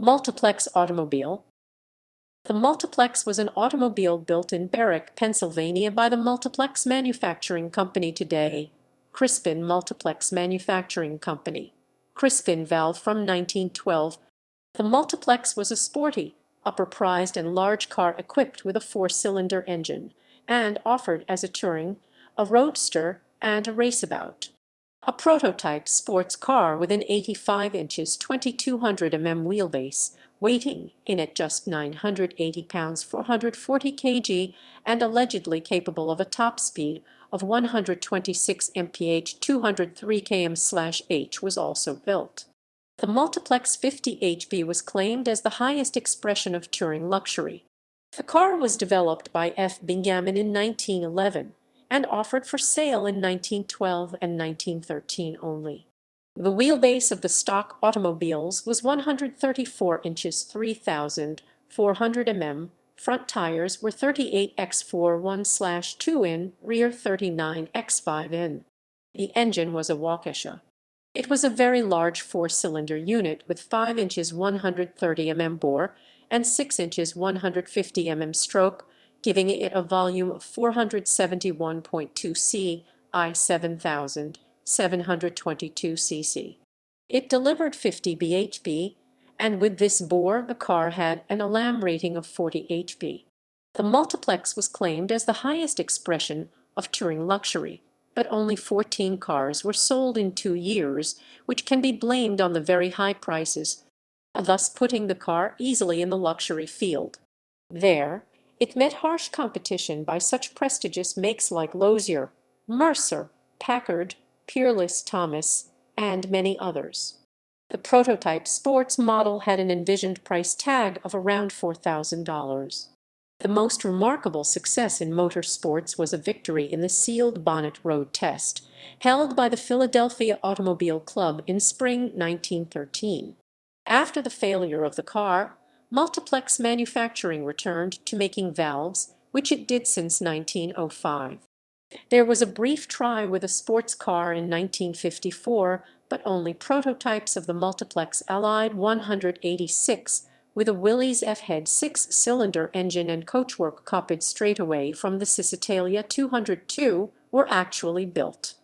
Multiplex automobile. The Multiplex was an automobile built in Berwick, Pennsylvania by the Multiplex Manufacturing Company, today Crispin Multiplex Manufacturing Company, Crispin Valve, from 1912. The Multiplex was a sporty, upper-priced and large car equipped with a four-cylinder engine, and offered as a touring, a Roadster, and a Raceabout. A prototype sports car with an 85 inches 2200 wheelbase, weighing in at just 980 pounds 440 kg, and allegedly capable of a top speed of 126 mph 203 km/h, was also built. The Multiplex 50 HP was claimed as the highest expression of touring luxury. The car was developed by F. Bingaman in 1911 and offered for sale in 1912 and 1913 only. The wheelbase of the stock automobiles was 134 inches 3,400 front tires were 38x4 1/2 in, rear 39x5 in. The engine was a Waukesha. It was a very large four-cylinder unit with 5 inches 130 bore and 6 inches 150 stroke, giving it a volume of 471.2 c.I. 7,722 cc. It delivered 50 bhp, and with this bore the car had an alarm rating of 40 hp. The Multiplex was claimed as the highest expression of touring luxury, but only 14 cars were sold in 2 years, which can be blamed on the very high prices, thus putting the car easily in the luxury field. There, it met harsh competition by such prestigious makes like Lozier, Mercer, Packard, Peerless, Thomas, and many others. The prototype sports model had an envisioned price tag of around $4,000. The most remarkable success in motorsports was a victory in the sealed bonnet road test, held by the Philadelphia Automobile Club in spring 1913. After the failure of the car, Multiplex Manufacturing returned to making valves, which it did since 1905. There was a brief try with a sports car in 1954, but only prototypes of the Multiplex-Allied 186 with a Willys F-head 6-cylinder engine and coachwork copied straightaway from the Cisitalia 202 were actually built.